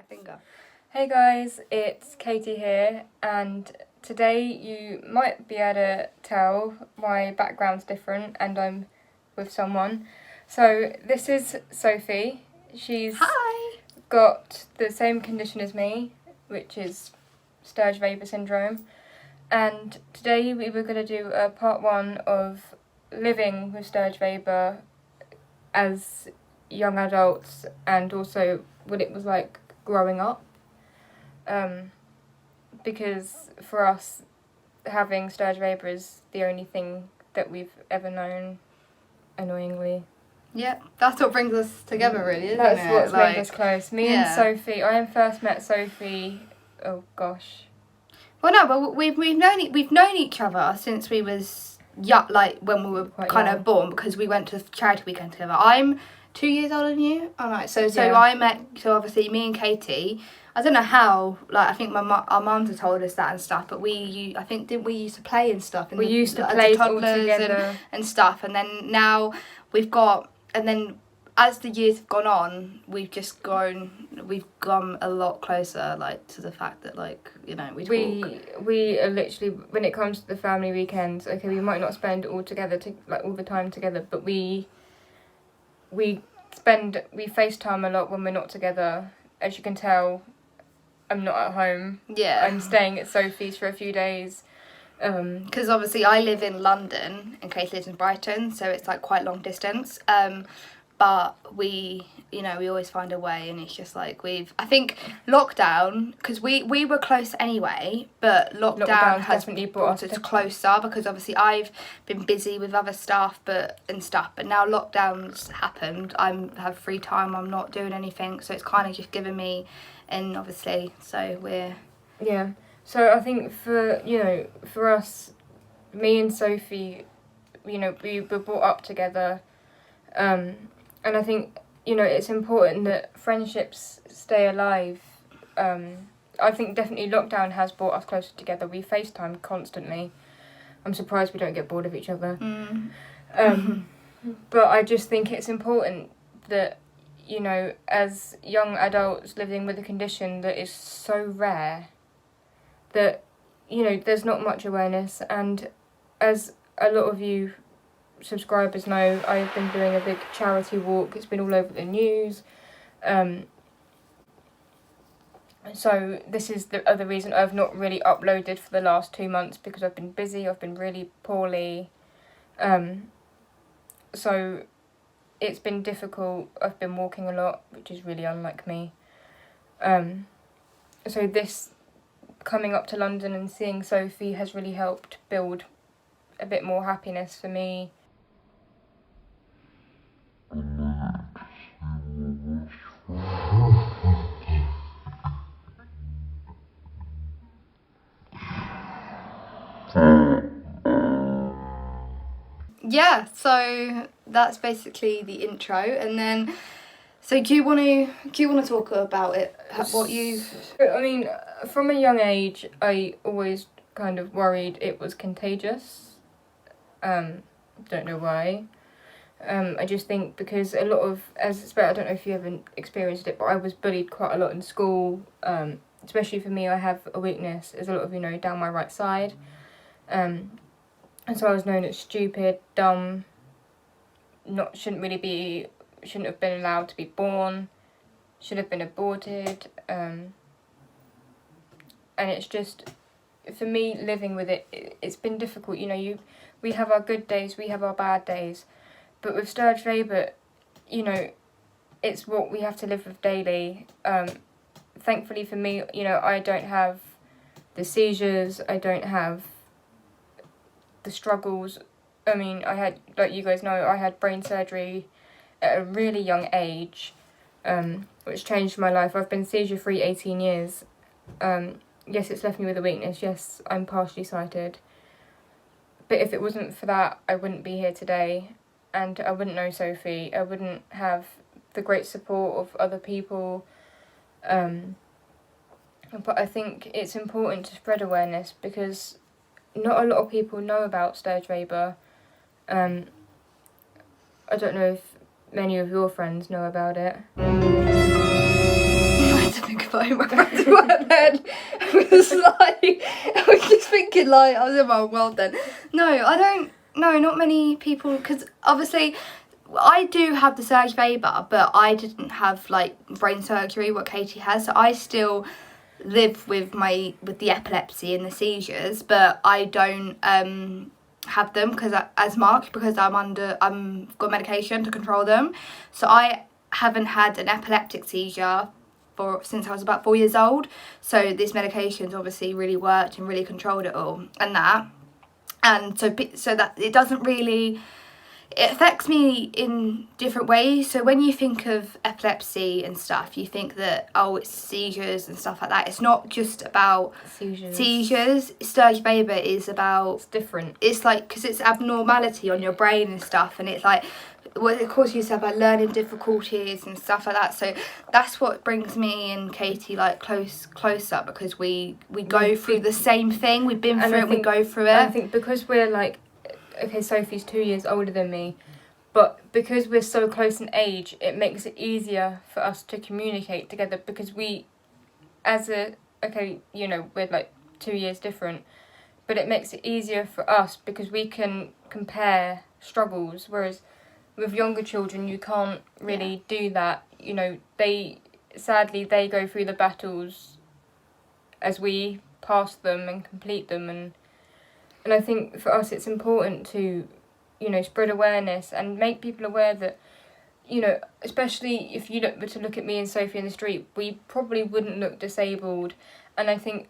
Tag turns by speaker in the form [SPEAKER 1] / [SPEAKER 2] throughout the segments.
[SPEAKER 1] Finger.
[SPEAKER 2] Hey guys, it's Katie here, and today you might be able to tell my background's different and I'm with someone. So this is Sophie. She's got the same condition as me, which is Sturge Weber Syndrome. And today we were going to do a part 1 of living with Sturge Weber as young adults and also what it was like growing up. Because for us, having Sturge Weber is the only thing that we've ever known, annoyingly.
[SPEAKER 1] Yeah, that's what brings us together, really, isn't
[SPEAKER 2] That's
[SPEAKER 1] it?
[SPEAKER 2] what's made us close. Me and
[SPEAKER 1] Yeah.
[SPEAKER 2] Sophie, I first met Sophie, oh gosh.
[SPEAKER 1] Well, no, but we've known each other since we was young, like when we were
[SPEAKER 2] Quite
[SPEAKER 1] kind
[SPEAKER 2] young.
[SPEAKER 1] of born, because we went to charity weekend together. I'm 2 years older than you. All right, so
[SPEAKER 2] Yeah.
[SPEAKER 1] I met, so obviously me and Katie. I don't know how. Like I think our mums have told us that and stuff. But I think didn't we used to play and stuff.
[SPEAKER 2] We used to
[SPEAKER 1] as
[SPEAKER 2] play all
[SPEAKER 1] toddlers
[SPEAKER 2] together.
[SPEAKER 1] and stuff. And then now we've got, and then as the years have gone on, we've just grown. We've come a lot closer, like to the fact that, like, you know, we talk.
[SPEAKER 2] We are literally, when it comes to the family weekends, okay, we might not spend all the time together, but we FaceTime a lot when we're not together. As you can tell, I'm not at home.
[SPEAKER 1] Yeah.
[SPEAKER 2] I'm staying at Sophie's for a few days.
[SPEAKER 1] Because obviously I live in London and Kate lives in Brighton, so it's like quite long distance. But we always find a way, and it's just like I think lockdown, because we were close anyway, but lockdown has
[SPEAKER 2] definitely
[SPEAKER 1] brought us closer, because obviously I've been busy with other stuff, but now lockdown's happened, I have free time, I'm not doing anything, so it's kind of just given me, and obviously, so we're...
[SPEAKER 2] Yeah, so I think for us, me and Sophie, we were brought up together, and I think, it's important that friendships stay alive. I think definitely lockdown has brought us closer together. We FaceTime constantly. I'm surprised we don't get bored of each other. But I just think it's important that, as young adults living with a condition that is so rare, that, there's not much awareness. And as a lot of you subscribers know, I've been doing a big charity walk. It's been all over the news. So this is the other reason I've not really uploaded for the last 2 months, because I've been busy, I've been really poorly. So it's been difficult. I've been walking a lot, which is really unlike me. So this coming up to London and seeing Sophie has really helped build a bit more happiness for me.
[SPEAKER 1] Yeah, so that's basically the intro, and then so do you want to talk about it? What you?
[SPEAKER 2] I mean, from a young age, I always kind of worried it was contagious. Don't know why. I just think because a lot of, I don't know if you ever experienced it, but I was bullied quite a lot in school. Especially for me, I have a weakness, is a lot of, down my right side. And so I was known as stupid, dumb, shouldn't have been allowed to be born, should have been aborted. And it's just, for me, living with it, it's been difficult. We have our good days, we have our bad days. But with Sturge Weber, it's what we have to live with daily. Thankfully for me, I don't have the seizures, I don't have the struggles. I mean, I had, like you guys know, I had brain surgery at a really young age, which changed my life. I've been seizure-free 18 years. Yes, it's left me with a weakness. Yes, I'm partially sighted. But if it wasn't for that, I wouldn't be here today. And I wouldn't know Sophie. I wouldn't have the great support of other people. But I think it's important to spread awareness, because not a lot of people know about Sturge Weber. I don't know if many of your friends know about it.
[SPEAKER 1] I had to think about phone. My friends were in bed. I was just thinking, like, I was in my world then. No, I don't. No, not many people, because obviously I do have the Sturge Weber, but I didn't have like brain surgery what Cauty has, so I still live with the epilepsy and the seizures, but I don't have them because as much because I'm got medication to control them, so I haven't had an epileptic seizure since I was about 4 years old. So this medication's obviously really worked and really controlled it all and that. And so that it doesn't really, it affects me in different ways. So when you think of epilepsy and stuff, you think that, oh, it's seizures and stuff like that. It's not just about seizures. Sturge Weber is about...
[SPEAKER 2] It's different.
[SPEAKER 1] It's like, because it's abnormality on your brain and stuff. And it's like, well, of course you said about learning difficulties and stuff like that. So that's what brings me and Cauty like closer, because we go through the same thing. We've been through it, we go through it.
[SPEAKER 2] I think because we're like, okay, Sophie's 2 years older than me, but because we're so close in age, it makes it easier for us to communicate together, because we're like 2 years different, but it makes it easier for us because we can compare struggles, whereas with younger children you can't really do that. You know, they go through the battles as we pass them and complete them, and I think for us it's important to, you know, spread awareness and make people aware that, you know, especially if you were to look at me and Sophie in the street, we probably wouldn't look disabled. And I think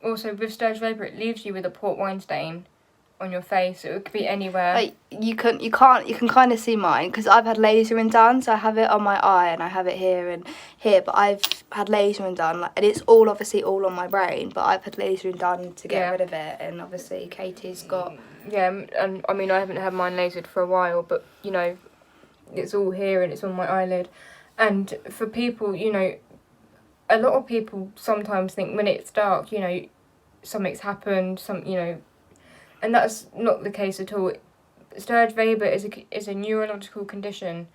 [SPEAKER 2] also with Sturge Weber, it leaves you with a port wine stain on your face. It could be anywhere.
[SPEAKER 1] Like you can kind of see mine because I've had lasering done, so I have it on my eye and I have it here and here, but I've had lasering done, like, and it's all obviously all on my brain, but I've had lasering done to get rid of it. And obviously Cauty's got
[SPEAKER 2] and I mean I haven't had mine lasered for a while, but you know, it's all here and it's on my eyelid. And for people, you know, a lot of people sometimes think when it's dark, you know, something's happened, you know, and that's not the case at all. Sturge Weber is a neurological condition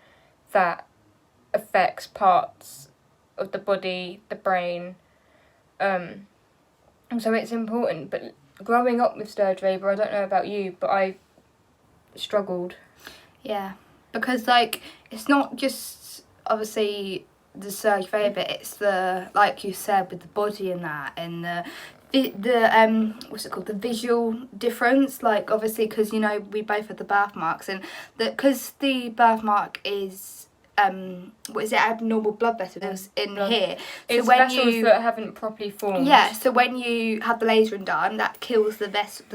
[SPEAKER 2] that affects parts of the body, the brain, so it's important. But growing up with Sturge Weber, I don't know about you, but I struggled.
[SPEAKER 1] Yeah, because like it's not just obviously the Sturge Weber, it's the, like you said, with the body and that, and the what's it called, the visual difference, like obviously because, you know, we both had the birthmarks, and because the birthmark is what is it, abnormal blood vessels in here, so
[SPEAKER 2] it's
[SPEAKER 1] when
[SPEAKER 2] vessels that haven't properly formed.
[SPEAKER 1] Yeah, so when you have the lasering done, that kills the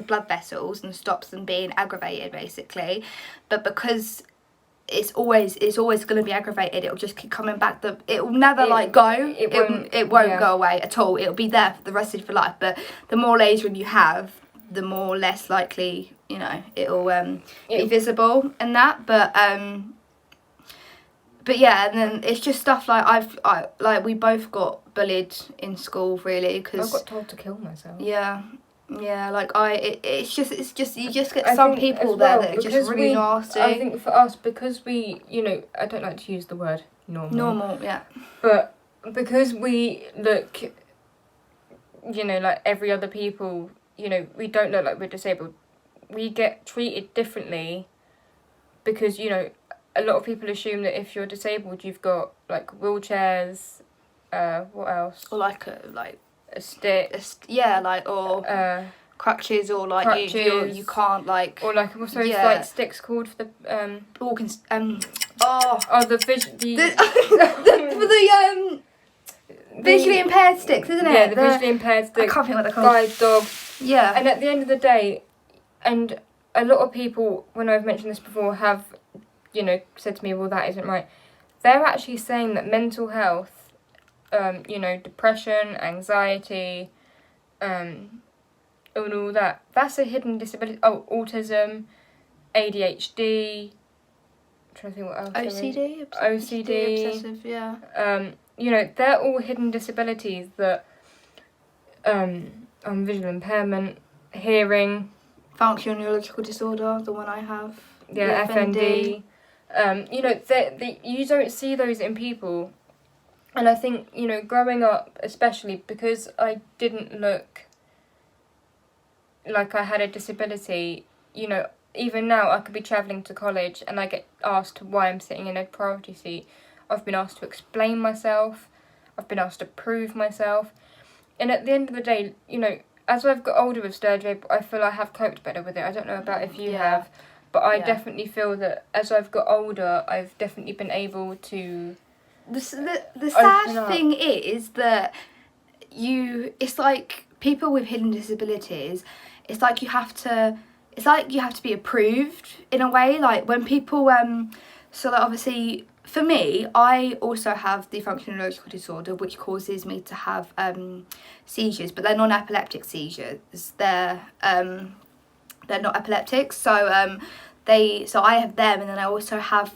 [SPEAKER 1] blood vessels and stops them being aggravated basically. But because it's always going to be aggravated, it'll just keep coming back. It will never go. It won't go away at all. It'll be there for the rest of your life. But the more lasering you have, the more less likely, you know, it'll be visible and that. But yeah, and then it's just stuff like like we both got bullied in school really, because
[SPEAKER 2] I got told to kill myself.
[SPEAKER 1] Yeah, like it's just you just get some people there that are just really nasty.
[SPEAKER 2] I think for us, because we, you know, I don't like to use the word normal. Yeah. But because we look, you know, like every other people, you know, we don't look like we're disabled. We get treated differently because, you know, a lot of people assume that if you're disabled, you've got like wheelchairs. What else?
[SPEAKER 1] Or like
[SPEAKER 2] a stick,
[SPEAKER 1] or crutches, or like crutches. You can't like,
[SPEAKER 2] or like what's those like sticks called for the
[SPEAKER 1] visually impaired sticks, isn't it?
[SPEAKER 2] Yeah, the visually impaired sticks.
[SPEAKER 1] I can't think what they're called.
[SPEAKER 2] Guide dogs.
[SPEAKER 1] Yeah.
[SPEAKER 2] And at the end of the day, and a lot of people, when I've mentioned this before, have, you know, said to me, well, that isn't right. They're actually saying that mental health, you know, depression, anxiety, and all that, that's a hidden disability. Oh, autism, ADHD, I'm trying to think what else. OCD,
[SPEAKER 1] obsessive, yeah.
[SPEAKER 2] You know, they're all hidden disabilities that, visual impairment, hearing,
[SPEAKER 1] functional neurological disorder, the one I have.
[SPEAKER 2] Yeah, FND. You know, you don't see those in people. And I think, you know, growing up, especially because I didn't look like I had a disability, you know, even now I could be travelling to college and I get asked why I'm sitting in a priority seat. I've been asked to explain myself. I've been asked to prove myself. And at the end of the day, you know, as I've got older with Sturge Weber, I feel I have coped better with it. I don't know about if you have, but I definitely feel that as I've got older, I've definitely been able to...
[SPEAKER 1] The sad thing is that it's like people with hidden disabilities, it's like you have to be approved in a way, like when people so like obviously for me, I also have the functional neurological disorder, which causes me to have seizures, but they're non-epileptic seizures. They're not epileptic, so I have them, and then I also have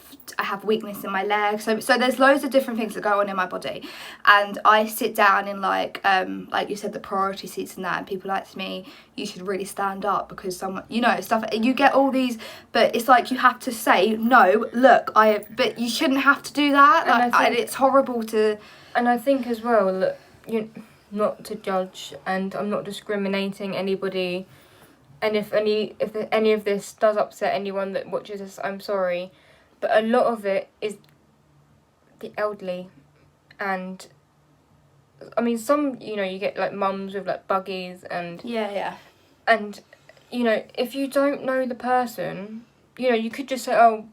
[SPEAKER 1] weakness in my legs. So there's loads of different things that go on in my body, and I sit down in like you said, the priority seats and that, and people like to me, you should really stand up because someone, you know, stuff. You get all these, but it's like you have to say no. Look, but you shouldn't have to do that. And it's horrible to.
[SPEAKER 2] And I think as well, look, not to judge, and I'm not discriminating anybody. And if any of this does upset anyone that watches this, I'm sorry. But a lot of it is the elderly. And, I mean, some, you know, you get, like, mums with, like, buggies and...
[SPEAKER 1] Yeah.
[SPEAKER 2] And, you know, if you don't know the person, you know, you could just say, oh,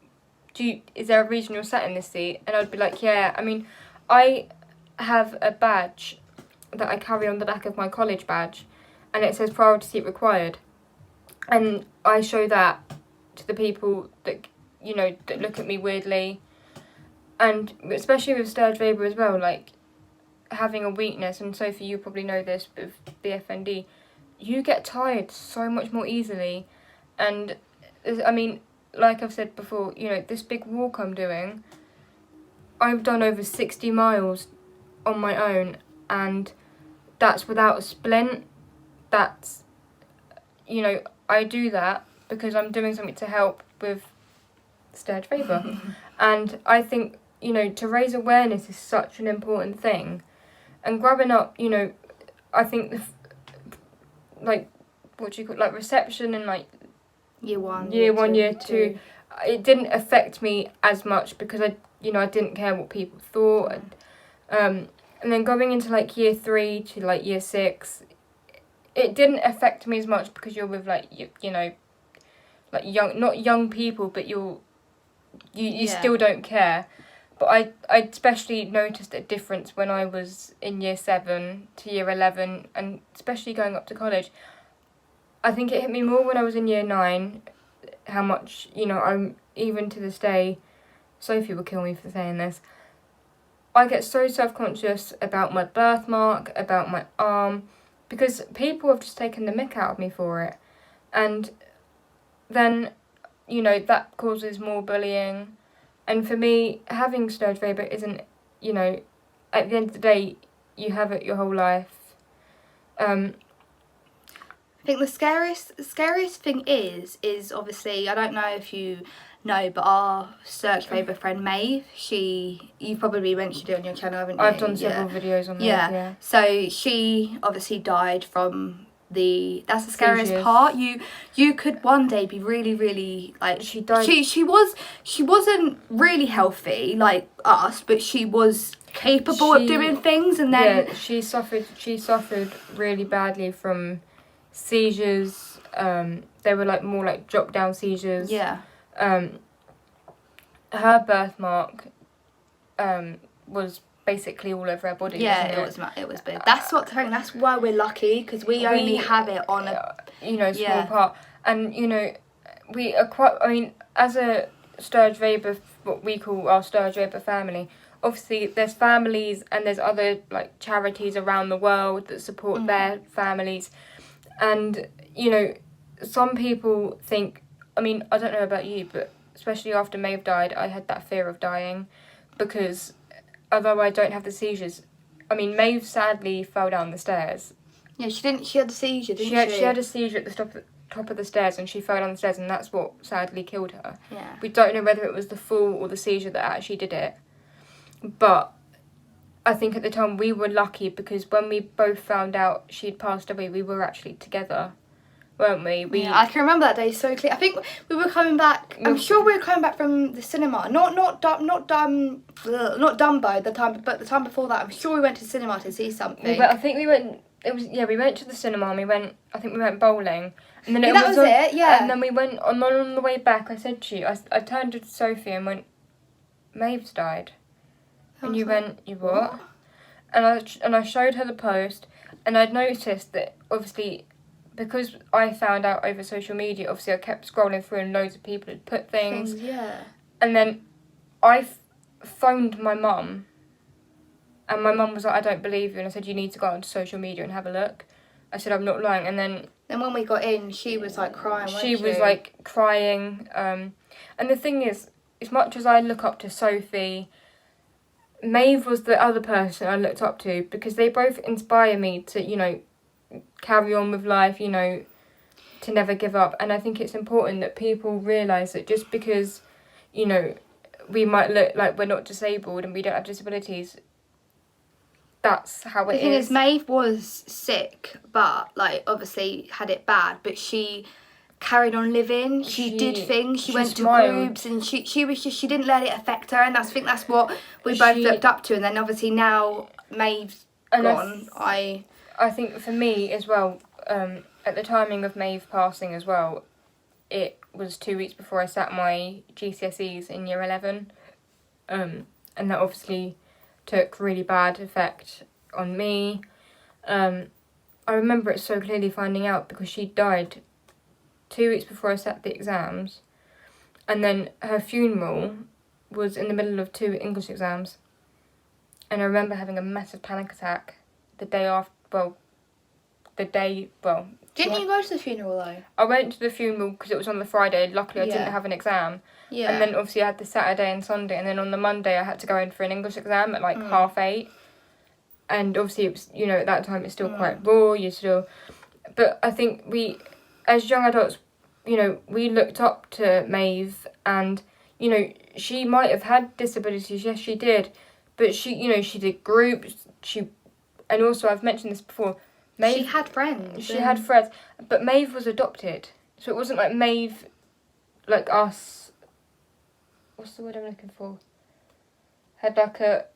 [SPEAKER 2] is there a reason you're sat in this seat? And I'd be like, yeah. I mean, I have a badge that I carry on the back of my college badge, and it says priority seat required. And I show that to the people that, you know, that look at me weirdly. And especially with Sturge Weber as well, like, having a weakness, and Sophie, you probably know this with BFND, you get tired so much more easily. And, I mean, like I've said before, you know, this big walk I'm doing, I've done over 60 miles on my own, and that's without a splint. That's, you know, I do that because I'm doing something to help with Sturge Weber. And I think, you know, to raise awareness is such an important thing. And growing up, you know, I think, like reception and like
[SPEAKER 1] year one,
[SPEAKER 2] year two, it didn't affect me as much because I didn't care what people thought. And then going into like year 3 to like year 6, it didn't affect me as much because you're with like you know, like not young people, but you still don't care. But I especially noticed a difference when I was in year 7 to year 11, and especially going up to college. I think it hit me more when I was in year 9, how much, you know, I'm, even to this day, Sophie will kill me for saying this, I get so self-conscious about my birthmark, about my arm, because people have just taken the mick out of me for it. And then, you know, that causes more bullying. And for me, having Sturge Weber isn't, you know, at the end of the day, you have it your whole life.
[SPEAKER 1] I think the scariest thing is obviously, I don't know if you know, but our Sturge Weber friend Maeve, you've probably mentioned it on your channel, haven't you?
[SPEAKER 2] I've done several videos on that. Yeah.
[SPEAKER 1] So she obviously died from that's the scariest
[SPEAKER 2] seizures.
[SPEAKER 1] part. You could one day be really, really like,
[SPEAKER 2] she died.
[SPEAKER 1] She wasn't really healthy like us, but she was capable of doing things, and then
[SPEAKER 2] she suffered really badly from seizures. They were like more like drop down seizures. Her birthmark was basically all over her body.
[SPEAKER 1] It was big. That's why we're lucky, because we only have it on a
[SPEAKER 2] small part. And you know, we are quite, I mean, as a Sturge Weber, what we call our Sturge Weber family, obviously there's families and there's other like charities around the world that support their families. And you know, some people think, I mean, I don't know about you, but especially after Maeve died, I had that fear of dying, because although I don't have the seizures, I mean, Maeve sadly fell down the stairs.
[SPEAKER 1] Yeah, she had a seizure, didn't she?
[SPEAKER 2] She had a seizure at the top of the stairs, and she fell down the stairs, and that's what sadly killed her.
[SPEAKER 1] Yeah.
[SPEAKER 2] We don't know whether it was the fall or the seizure that actually did it. But I think at the time we were lucky because when we both found out she'd passed away, we were actually together, weren't we?
[SPEAKER 1] Yeah, I can remember that day so clear. I think we were coming back. I'm sure we were coming back from the cinema. Not Dumbo the time, but the time before that. I'm sure we went to the cinema to see something.
[SPEAKER 2] I think we went. We went to the cinema and we went. I think we went bowling, and then
[SPEAKER 1] that was it. Yeah.
[SPEAKER 2] And then we went on the way back. I said to you, I turned to Sophie and went, "Maeve's died," and you went, "You what?" And I showed her the post, and I'd noticed that obviously, because I found out over social media, obviously I kept scrolling through and loads of people had put things.
[SPEAKER 1] Yeah.
[SPEAKER 2] And then I phoned my mum, and my mum was like, "I don't believe you," and I said, "You need to go onto social media and have a look." I said, "I'm not lying," and then...
[SPEAKER 1] And when we got in, she was like crying,
[SPEAKER 2] She was like crying, and the thing is, as much as I look up to Sophie, Maeve was the other person I looked up to because they both inspire me to, you know, carry on with life, you know, to never give up. And I think it's important that people realise that just because, you know, we might look like we're not disabled and we don't have disabilities, that's how it is.
[SPEAKER 1] The thing is, Maeve was sick, but like obviously had it bad, but she carried on living. She did things. She went to groups, and she didn't let it affect her. And I think that's what we both looked up to. And then obviously now Maeve's gone. I
[SPEAKER 2] think for me as well, at the timing of Maeve passing as well, it was 2 weeks before I sat my GCSEs in year 11, and that obviously took really bad effect on me. I remember it so clearly finding out because she died 2 weeks before I sat the exams, and then her funeral was in the middle of 2 English exams, and I remember having a massive panic attack the day after.
[SPEAKER 1] Didn't you go to the funeral though?
[SPEAKER 2] I went to the funeral because it was on the Friday. Luckily, I didn't have an exam.
[SPEAKER 1] Yeah.
[SPEAKER 2] And then obviously I had the Saturday and Sunday, and then on the Monday I had to go in for an English exam at like 8:30. And obviously it was, you know, at that time it's still quite raw. But I think we, as young adults, you know, we looked up to Maeve, and you know, she might have had disabilities. Yes, she did, but she, you know, she did groups. And also I've mentioned this before. Maeve,
[SPEAKER 1] she had friends.
[SPEAKER 2] She had friends, but Maeve was adopted, so it wasn't like Maeve, like us. What's the word I'm looking for? Had like a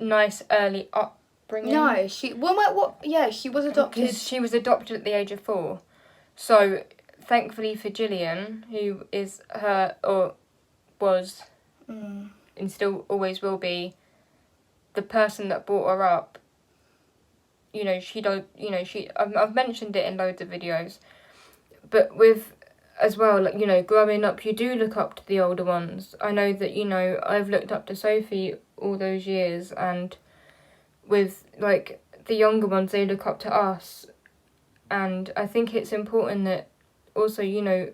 [SPEAKER 2] nice early upbringing.
[SPEAKER 1] No, she. What? Yeah, she was adopted.
[SPEAKER 2] Because she was adopted at the age of 4, so thankfully for Gillian, who is her or was, and still always will be, the person that brought her up. You know, she don't. You know, I've mentioned it in loads of videos, but with as well, like, you know, growing up, you do look up to the older ones. I know that, you know, I've looked up to Sophie all those years, and with like the younger ones, they look up to us, and I think it's important that also, you know,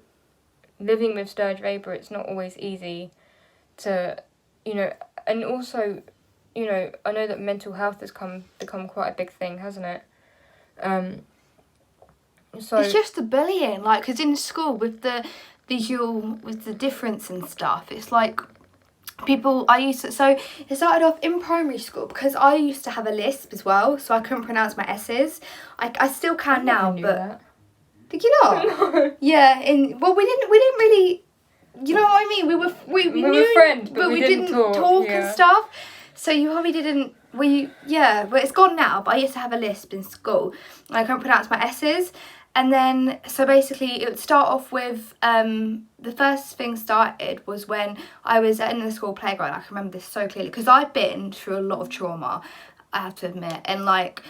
[SPEAKER 2] living with Sturge Weber, it's not always easy to, you know, and also, you know, I know that mental health has become quite a big thing, hasn't it? So
[SPEAKER 1] it's just the bullying, like, because in school with the visual, with the difference and stuff, it's like people. So it started off in primary school because I used to have a lisp as well, so I couldn't pronounce my S's. I still can now, but
[SPEAKER 2] that.
[SPEAKER 1] Did you not?
[SPEAKER 2] No.
[SPEAKER 1] Yeah, we didn't really. You know what I mean? We were
[SPEAKER 2] friends, but we didn't talk
[SPEAKER 1] and stuff. So you probably didn't. But it's gone now. But I used to have a lisp in school, and I couldn't pronounce my S's. And then, so basically, it would start off with, the first thing started was when I was in the school playground. I can remember this so clearly, because I've been through a lot of trauma, I have to admit. And like,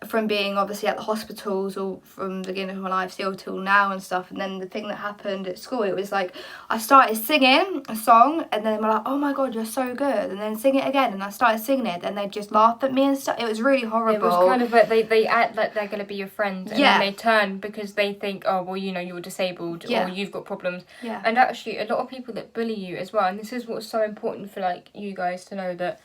[SPEAKER 1] from being obviously at the hospitals or from the beginning of my life still till now and stuff. And then the thing that happened at school, it was like I started singing a song, and then they were like, "Oh my god, you're so good," and then sing it again, and I started singing it, and they just laughed at me and stuff. It was really horrible.
[SPEAKER 2] It was kind of like they act like they're going to be your friends, and then they turn because they think, oh well, you know, you're disabled or you've got problems. And actually a lot of people that bully you as well, and this is what's so important for like you guys to know, that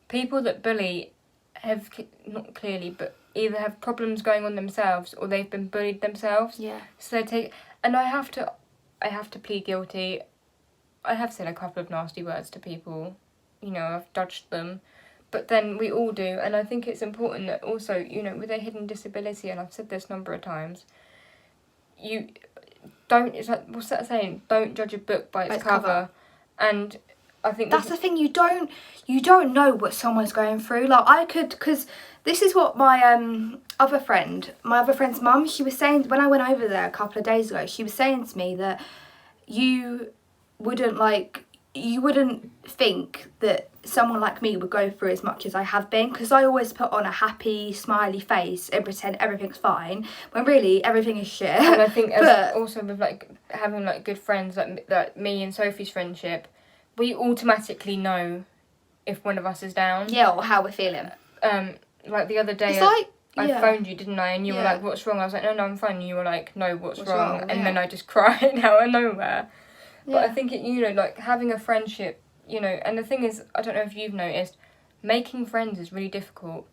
[SPEAKER 2] people that bully have not clearly but either have problems going on themselves or they've been bullied themselves. So they take, and I have to plead guilty. I have said a couple of nasty words to people, you know, I've judged them, but then we all do. And I think it's important that also, you know, with a hidden disability, and I've said this a number of times, you don't, it's like, what's that saying? Don't judge a book by its cover. And I think
[SPEAKER 1] that's the thing, you don't know what someone's going through. Like, I could, because this is what my other friend's mum, she was saying, when I went over there a couple of days ago, she was saying to me that you wouldn't think that someone like me would go through as much as I have been, because I always put on a happy, smiley face and pretend everything's fine, when really everything is shit.
[SPEAKER 2] And I think also with, like, having, like, good friends, like me and Sophie's friendship, we automatically know if one of us is down.
[SPEAKER 1] Yeah, or how we're feeling.
[SPEAKER 2] Like the other day, I phoned you, didn't I? And you were like, "What's wrong?" I was like, "No, I'm fine." And you were like, "No, what's wrong?" And then I just cried out of nowhere. Yeah. But I think you know, like, having a friendship, you know, and the thing is, I don't know if you've noticed, making friends is really difficult.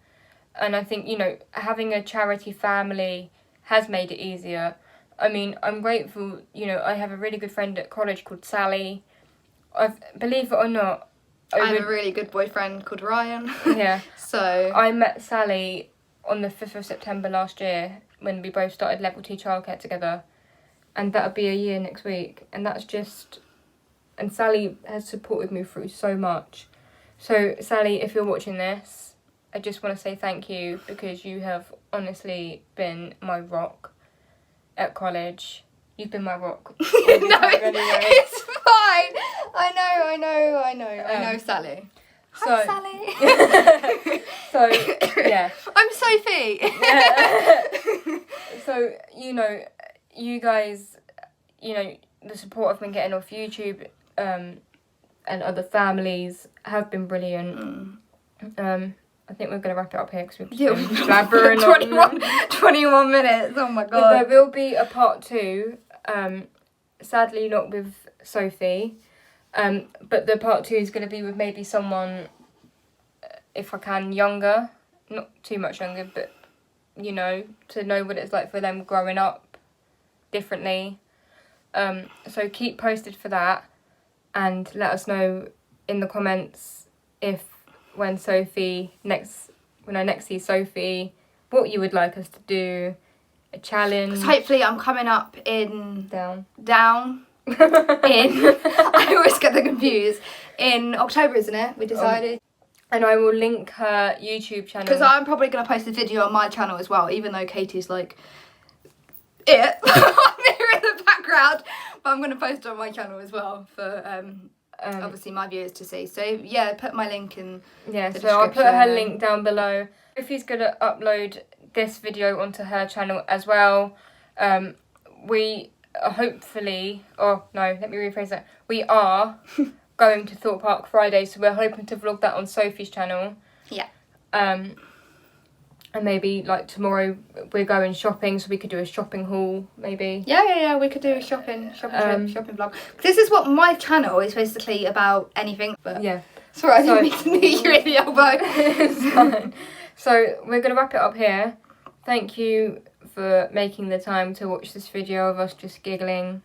[SPEAKER 2] And I think, you know, having a charity family has made it easier. I mean, I'm grateful, you know, I have a really good friend at college called Sally. Believe it or not,
[SPEAKER 1] I have a really good boyfriend called Ryan.
[SPEAKER 2] Yeah.
[SPEAKER 1] So
[SPEAKER 2] I met Sally on the 5th of September last year when we both started level 2 childcare together. And that'll be a year next week. And that's just... And Sally has supported me through so much. So, Sally, if you're watching this, I just want to say thank you, because you have honestly been my rock at college. You've been my rock.
[SPEAKER 1] No, it's fine. I know, Sally. Hi, Sally.
[SPEAKER 2] So, yeah.
[SPEAKER 1] I'm Sophie.
[SPEAKER 2] Yeah. So, you know, you guys, you know, the support I've been getting off YouTube and other families have been brilliant. I think we're going to wrap it up here because we've just been blabbering
[SPEAKER 1] 21 minutes, oh my god.
[SPEAKER 2] But there will be a part 2, sadly not with Sophie, but the part 2 is going to be with maybe someone, if I can, younger, not too much younger, but, you know, to know what it's like for them growing up differently. So keep posted for that, and let us know in the comments if when I next see Sophie, what you would like us to do, a challenge.
[SPEAKER 1] Hopefully I'm coming up in...
[SPEAKER 2] Down.
[SPEAKER 1] I always get them confused. In October, isn't it? We decided.
[SPEAKER 2] And I will link her YouTube channel.
[SPEAKER 1] Because I'm probably going to post a video on my channel as well, even though Katie's like... I'm here in the background. But I'm going to post it on my channel as well for... obviously my viewers to see. So yeah, put my link in the description.
[SPEAKER 2] I'll put her link down below. Sophie's gonna upload this video onto her channel as well. We hopefully, let me rephrase that. We are going to Thorpe Park Friday, so we're hoping to vlog that on Sophie's channel.
[SPEAKER 1] Yeah.
[SPEAKER 2] And maybe like tomorrow we're going shopping, so we could do a shopping haul maybe.
[SPEAKER 1] Yeah, we could do a shopping vlog. This is what my channel is basically about, anything. But
[SPEAKER 2] yeah.
[SPEAKER 1] Sorry, I didn't mean to knee you in the elbow.
[SPEAKER 2] It's fine. So we're going to wrap it up here. Thank you for making the time to watch this video of us just giggling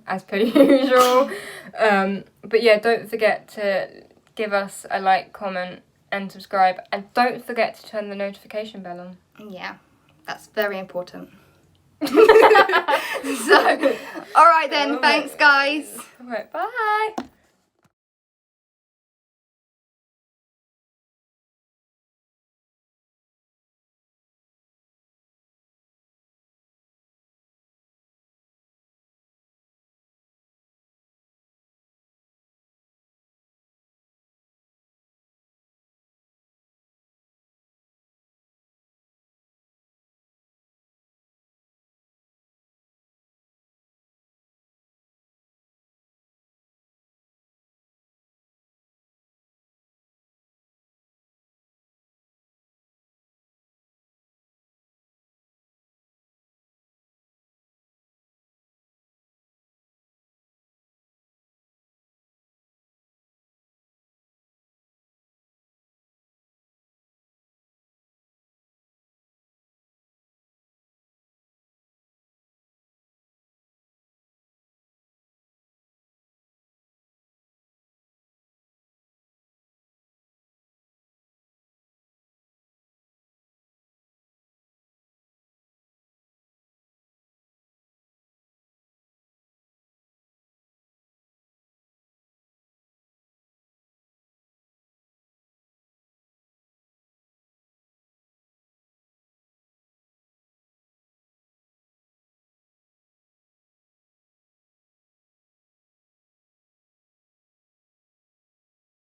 [SPEAKER 2] as per usual. But yeah, don't forget to give us a like, comment and subscribe, and don't forget to turn the notification bell on.
[SPEAKER 1] Yeah, that's very important. So, alright then, thanks guys.
[SPEAKER 2] Alright, bye.